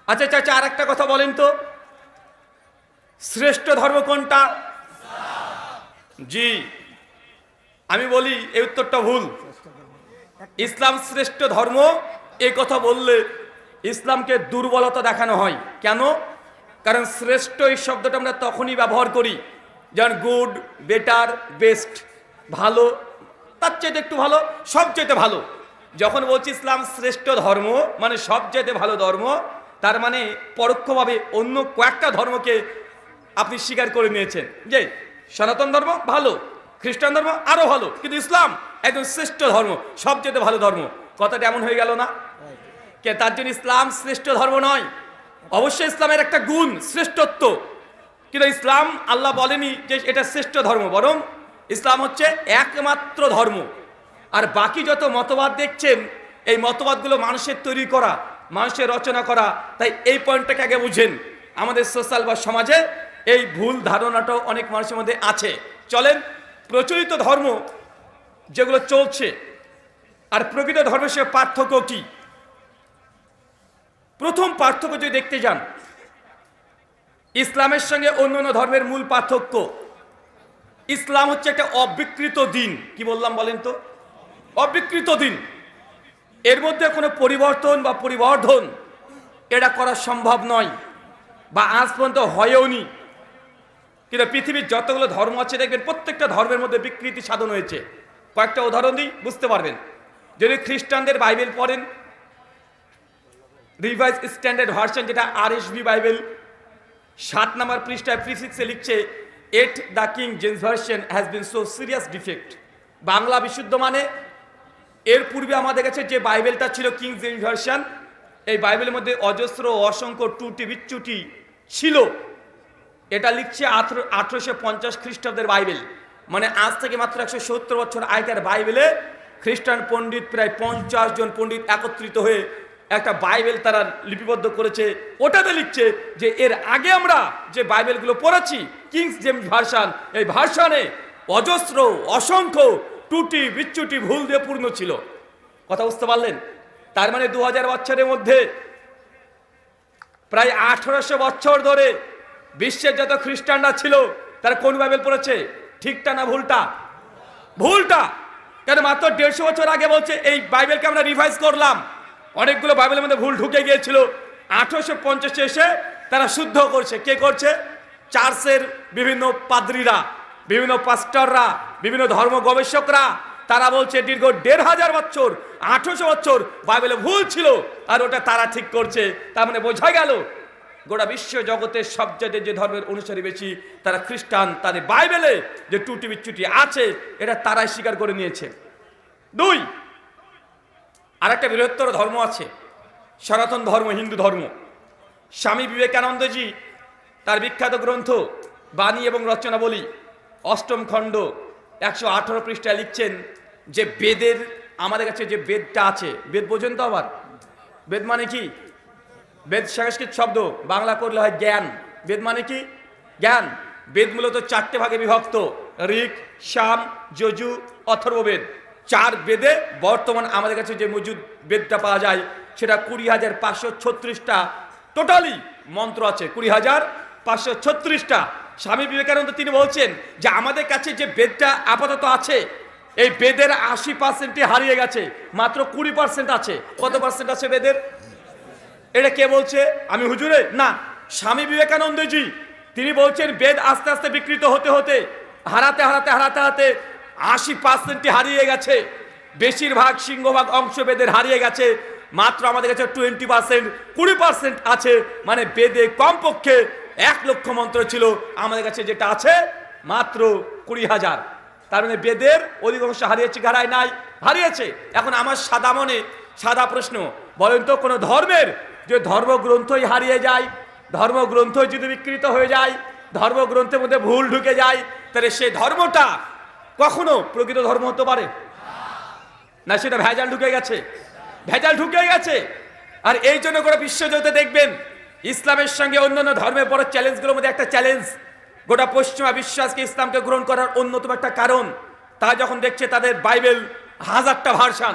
আচ্ছা চাচা, আর একটা কথা বলেন তো, শ্রেষ্ঠ ধর্ম কোনটা? জি, আমি বলি এই উত্তরটা ভুল। ইসলাম শ্রেষ্ঠ ধর্ম এই কথা বললে ইসলামকে দুর্বলতা দেখানো হয়। কেন? কারণ শ্রেষ্ঠ এই শব্দটা আমরা তখনই ব্যবহার করি যেমন গুড, বেটার, বেস্ট, ভালো, তার চাইতে একটু ভালো, সবচাইতে ভালো। যখন বলছি ইসলাম শ্রেষ্ঠ ধর্ম মানে সবচাইতে ভালো ধর্ম, তার মানে পরোক্ষভাবে অন্য কয়েকটা ধর্মকে আপনি স্বীকার করে নিয়েছেন যে সনাতন ধর্ম ভালো, খ্রিস্টান ধর্ম আরো ভালো, কিন্তু ইসলাম একদম শ্রেষ্ঠ ধর্ম, সবচেয়ে ভালো ধর্ম। কথাটা এমন হয়ে গেল না? কে তার জন্য ইসলাম শ্রেষ্ঠ ধর্ম নয়। অবশ্যই ইসলামের একটা গুণ শ্রেষ্ঠত্ব, কিন্তু ইসলাম আল্লাহ বলেনি যে এটা শ্রেষ্ঠ ধর্ম, বরং ইসলাম হচ্ছে একমাত্র ধর্ম। আর বাকি যত মতবাদ দেখছেন, এই মতবাদগুলো মানুষের তৈরি করা, মানুষের রচনা করা। তাই এই পয়েন্টটাকে আগে বুঝেন। আমাদের সোশ্যাল বা সমাজে এই ভুল ধারণাটাও অনেক মানুষের মধ্যে আছে। চলেন, প্রচলিত ধর্ম যেগুলো চলছে আর প্রকৃত ধর্মের সে পার্থক্য কি? প্রথম পার্থক্য যদি দেখতে যান, ইসলামের সঙ্গে অন্যান্য ধর্মের মূল পার্থক্য, ইসলাম হচ্ছে একটা অবিকৃত দিন। কি বললাম বলেন তো? অবিকৃত দিন। এর মধ্যে কোনো পরিবর্তন বা পরিবর্ধন এটা করা সম্ভব নয়, বা আজ পর্যন্ত হয়ওনি। কিন্তু পৃথিবীর যতগুলো ধর্ম আছে দেখবেন প্রত্যেকটা ধর্মের মধ্যে বিকৃতি সাধন হয়েছে। কয়েকটা উদাহরণ দিই, বুঝতে পারবেন। যদি খ্রিস্টানদের বাইবেল পড়েন, রিভাইজ স্ট্যান্ডার্ড ভার্সন যেটা RSV বাইবেল, 7 নম্বর পৃষ্ঠায় প্রিফিক্সে লিখছে, at the king James version has been so serious defect. Bangla বিশুদ্ধ মানে এর পূর্বে আমাদের কাছে যে বাইবেলটা ছিল কিং জেমস ভার্সন, এই বাইবেলের মধ্যে অজস্র অসংখ্য ত্রুটি বিচ্যুতি ছিল। এটা লিখছে 1850 খ্রিস্টাব্দের বাইবেল, মানে আজ থেকে মাত্র 170 বছর আগেকার বাইবেলে খ্রিস্টান পণ্ডিত প্রায় 50 জন পণ্ডিত একত্রিত হয়ে একটা বাইবেল তারা লিপিবদ্ধ করেছে। ওটাতে লিখছে যে এর আগে আমরা যে বাইবেলগুলো পড়েছি কিং জেমস ভার্সন, এই ভার্সনে অজস্র অসংখ্য ত্রুটি বিচ্যুতি ভুল দিয়ে পূর্ণ ছিল। কথা বুঝতে পারলেন? তার মানে 2000 বছরের মধ্যে প্রায় 1800 বছর ধরে বিশ্বের যত খ্রিস্টানরা ছিল তারা কোন বাইবেল পড়েছে? ঠিকটা না ভুলটা? ভুলটা। কেন? মাত্র 150 বছর আগে বলছে এই বাইবেলকে আমরা রিভাইজ করলাম। অনেকগুলো বাইবেলের মধ্যে ভুল ঢুকে গিয়েছিল। 1850 এসে তারা শুদ্ধ করছে। কে করছে? চার্চের বিভিন্ন পাদ্রীরা, বিভিন্ন পাস্টররা, বিভিন্ন ধর্ম গবেষকরা। তারা বলছে দীর্ঘ 1500 বছর, 1800 বছর বাইবেলে ভুল ছিল, আর ওটা তারা ঠিক করছে। তার মানে বোঝা গেল গোটা বিশ্ব জগতের সবচেয়ে যে ধর্মের অনুসারী বেশি তারা খ্রিস্টান। তাদের বাইবেলে যে ত্রুটি বিচ্যুতি আছে এটা তারাই স্বীকার করে নিয়েছে। 2, আরেকটা বৃহত্তর ধর্ম আছে, সনাতন ধর্ম, হিন্দু ধর্ম। স্বামী বিবেকানন্দজি তার বিখ্যাত গ্রন্থ বাণী এবং রচনাবলী 8ম খণ্ড 118 পৃষ্ঠায় লিখছেন যে বেদের, আমাদের কাছে যে বেদটা আছে, বেদ বোঝেন তো? আবার বেদ মানে কি? বেদ সংস্কৃত শব্দ, বাংলা করলে হয় জ্ঞান। বেদ মানে কি? জ্ঞান। বেদ মূলত 4টে ভাগে বিভক্ত, ঋক, সাম, যজু, অথর্ববেদ। 4 বেদে বর্তমান আমাদের কাছে যে মজুদ বেদটা পাওয়া যায় সেটা 20,536টা টোটালি মন্ত্র আছে, 20,536টা। স্বামী বিবেকানন্দ তিনি বলছেন যে আমাদের কাছে যে বেদটা আপাতত আছে, এই বেদের 80% হারিয়ে গেছে, মাত্র 20% আছে। কত পার্সেন্ট আছে বেদের? এটা কে বলছে? আমি হুজুরে? না, স্বামী বিবেকানন্দজি তিনি বলছেন বেদ আস্তে আস্তে বিকৃত হতে হতে হারাতে হারাতে হারাতে হারাতে 80% হারিয়ে গেছে। বেশিরভাগ সিংহভাগ অংশ বেদের হারিয়ে গেছে, মাত্র আমাদের কাছে 20%, 20% আছে। মানে বেদে কমপক্ষে 1 লক্ষ মন্ত্র ছিল, আমাদের কাছে যেটা আছে মাত্র 20,000। তার মানে বেদের অধিকাংশ হারিয়েছে, হারায় নাই? হারিয়েছে। এখন আমার সাদা মনে সাদা প্রশ্ন, বলেন তো কোন ধর্মের যে ধর্মগ্রন্থই হারিয়ে যায়, ধর্মগ্রন্থই যদি বিকৃত হয়ে যায়, ধর্মগ্রন্থের মধ্যে ভুল ঢুকে যায়, তাহলে সেই ধর্মটা কখনো প্রকৃত ধর্ম হতে পারে না? সেটা ভেজাল ঢুকে গেছে, ভেজাল ঢুকে গেছে। আর এই জন্য গোটা বিশ্বজগতে দেখবেন ইসলামের সঙ্গে অন্যান্য ধর্মের বড় চ্যালেঞ্জগুলোর মধ্যে একটা চ্যালেঞ্জ, গোটা পশ্চিমা বিশ্ব আজকে ইসলামকে গ্রহণ করার অন্যতম একটা কারণ, তারা যখন দেখছে তাদের বাইবেল 1000টা ভার্সন,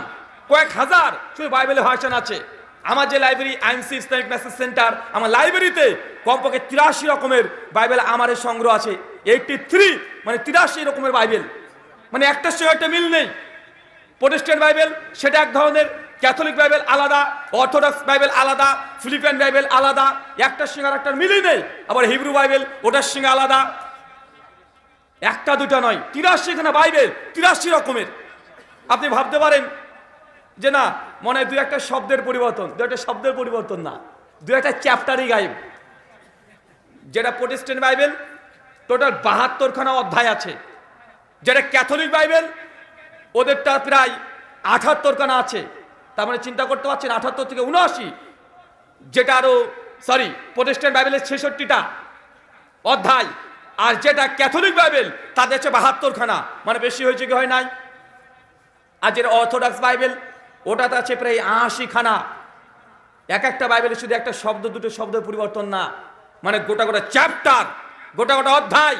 কয়েক হাজার শুধু বাইবেলের ভার্সন আছে, আমার যে library IMC Islamic message centre, আমার লাইব্রেরিতে কমপক্ষে 83 রকমের বাইবেল আমার সংগ্রহ আছে। 83 মানে 83 রকমের বাইবেল, মানে একটার সঙ্গে একটা মিল নেই। প্রোটেস্ট্যান্ট বাইবেল সেটা এক ধরনের, ক্যাথলিক বাইবেল আলাদা, অর্থোডক্স বাইবেল আলাদা, ফিলিপিয়ান বাইবেল আলাদা, একটার সঙ্গে আর একটার মিলই নেই। আবার হিব্রু বাইবেল ওটার সঙ্গে আলাদা, একটা দুটা নয়, 83 খানা বাইবেল, 83 রকমের। আপনি ভাবতে পারেন যে না, মনে হয় 2-1টা শব্দের পরিবর্তন, 2-1টা শব্দের পরিবর্তন না, 2-1টা চ্যাপ্টারই গায়েব। যেটা প্রোটেস্ট্যান্ট বাইবেল টোটাল 72 খানা অধ্যায় আছে, যেটা ক্যাথলিক বাইবেল ওদেরটা প্রায় 78 খানা আছে। তার মানে চিন্তা করতে পারছেন, 78 থেকে 79, যেটা আরো প্রোটেস্ট্যান্ট বাইবেলের 66টা অধ্যায়, আর যেটা ক্যাথলিক বাইবেল তাদের হচ্ছে 72 খানা, মানে বেশি হয়েছে কি হয় নাই। আর যেটা অর্থোডক্স বাইবেল ওটাতে আছে প্রায় 80 খানা। এক একটা বাইবেলে শুধু একটা শব্দ দুটো শব্দের পরিবর্তন না, মানে গোটা গোটা চ্যাপ্টার, গোটা গোটা অধ্যায়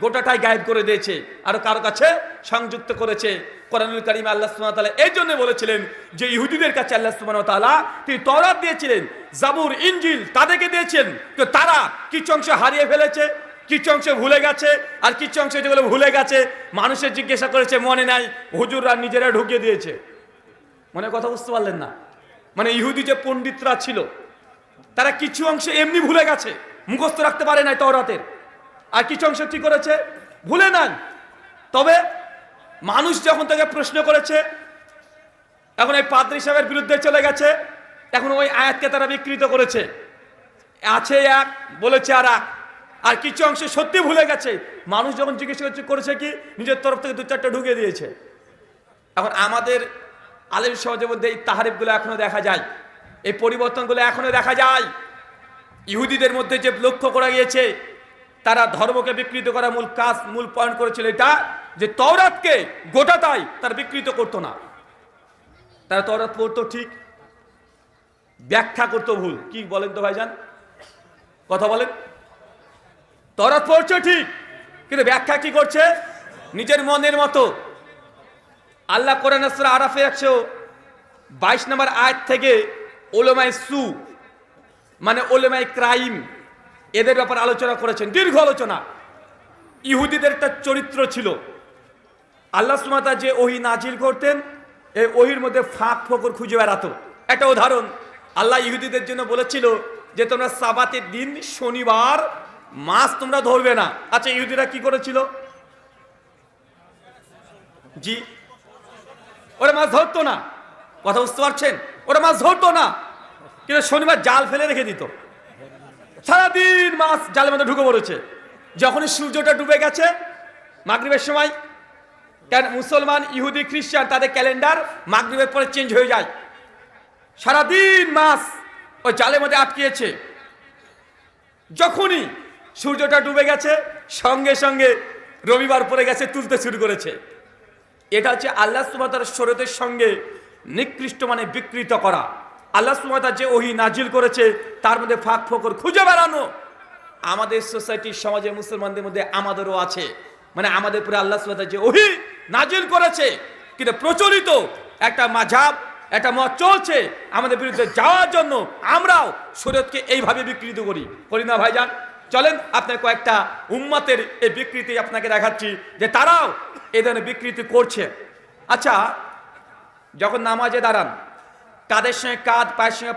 গোটাটাই গায়েব করে দিয়েছে, আর কারো কাছে সংযুক্ত করেছে। কোরআনুল কারীমে আল্লাহ সুবহানাহু ওয়া তাআলা এই জন্য বলেছিলেন যে ইহুদিদের কাছে আল্লাহ সুবহানাহু ওয়া তাআলা তিনি তওরাত দিয়েছিলেন, জাবুর, ইনজিল তাদেরকে দিয়েছেন, তো তারা কিছু অংশ হারিয়ে ফেলেছে, কিছু অংশ ভুলে গেছে, আর কিছু অংশ যেগুলো ভুলে গেছে মানুষের জিজ্ঞাসা করেছে মনে নাই, হুজুররা নিজেরা ঢুকিয়ে দিয়েছে। মানে কথা বুঝতে পারলেন না? মানে ইহুদি যে পণ্ডিতরা ছিল তারা কিছু অংশ এমনি ভুলে গেছে, মুখস্থ রাখতে পারে নাই তওরাতের, আর কিছু অংশ কি করেছে, ভুলে নাই। তবে মানুষ যখন তাকে প্রশ্ন করেছে, এখন এই পাদ্রী সাহেবের বিরুদ্ধে চলে গেছে, এখন ওই আয়াতকে তারা বিকৃত করেছে, আছে এক বলেছে আর এক, আর কিছু অংশ সত্যি ভুলে গেছে। মানুষ যখন জিজ্ঞেস করেছে কি, নিজের তরফ থেকে 2-4টা ঢুকিয়ে দিয়েছে। এখন আমাদের আলেম সমাজের মধ্যে এই তাহারিফগুলো এখনো দেখা যায়, এই পরিবর্তনগুলো এখনো দেখা যায়। ইহুদিদের মধ্যে যে লক্ষ্য করা গিয়েছে, তারা ধর্মকে বিকৃত করা মূল কাজ, মূল পয়েন্ট করেছিল এটা যে তওরাতকে গোটাটাই তার বিকৃত করতো না। তারা তওরাত পড়তো ঠিক, ব্যাখ্যা করতো ভুল। কি বলেন তো ভাইজান, কথা বলেন? তওরাত পড়ছে ঠিক, কিন্তু ব্যাখ্যা কি করছে নিজের মনের মতো। আল্লাহ কোরআন সূরা আরাফে 122 নম্বর আয়াত থেকে উলামায়ে সু মানে উলামায়ে ক্রাইম এদের ব্যাপারে আলোচনা করেছেন, দীর্ঘ আলোচনা। ইহুদিদের একটা চরিত্র ছিল, আল্লাহ সুবহানাহু ওয়া তাআলা যে ওহী নাজিল করতেন, এই ওহীর মধ্যে ফাঁক ফোকর খুঁজে বেড়াতো। একটা উদাহরণ, আল্লাহ ইহুদিদের জন্য বলেছিল যে তোমরা সাবাতের দিন শনিবার মাছ তোমরা ধরবে না। আচ্ছা, ইহুদিরা কি করেছিল? জি, ওরা মাছ ধরতো না, কথা বুঝতে পারছেন? ওরা মাছ ধরতো না, কিন্তু শনিবার জাল ফেলে রেখে দিত, সারাদিন মাছ জালের মধ্যে ঢুকে পড়েছে। যখনই সূর্যটা ডুবে গেছে মাগরিবের সময়, কেন মুসলমান, ইহুদি, খ্রিস্টান তাদের ক্যালেন্ডার মাগরিবের পরে চেঞ্জ হয়ে যায়, সারাদিন মাছ ওই জালের মধ্যে আটকিয়েছে। যখনই সূর্যটা ডুবে গেছে সঙ্গে সঙ্গে রবিবার পড়ে গেছে, তুলতে শুরু করেছে। এটা হচ্ছে আল্লাহ সুবহানাহু ওয়া তাআলার শরীয়তের সঙ্গে নিকৃষ্ট মানে বিকৃত করা। আল্লাহ সুবহানাহু ওয়া তাআলা যে ওহী নাজিল করেছে তার মধ্যে ফাঁক ফোকর খুঁজে বেড়ানো। আমাদের সোসাইটির সমাজে মুসলমানদের মধ্যে আমাদেরও আছে, মানে আমাদের পরে আল্লাহ সুবহানাহু ওয়া তাআলা যে ওহী নাজিল করেছে, কিন্তু প্রচলিত একটা মাযহাব, একটা মত চলছে আমাদের বিরুদ্ধে যাওয়ার জন্য, আমরাও শরীয়তকে এইভাবে বিকৃত করি না ভাইজান? চলেন আপনার কয়েকটা উম্মতের এই বিকৃতি আপনাকে দেখাচ্ছি যে তারাও এই ধরনের বিকৃতি করছে। আচ্ছা, যখন নামাজে দাঁড়ান কাদের সঙ্গে কাঁধ, পায়ের সঙ্গে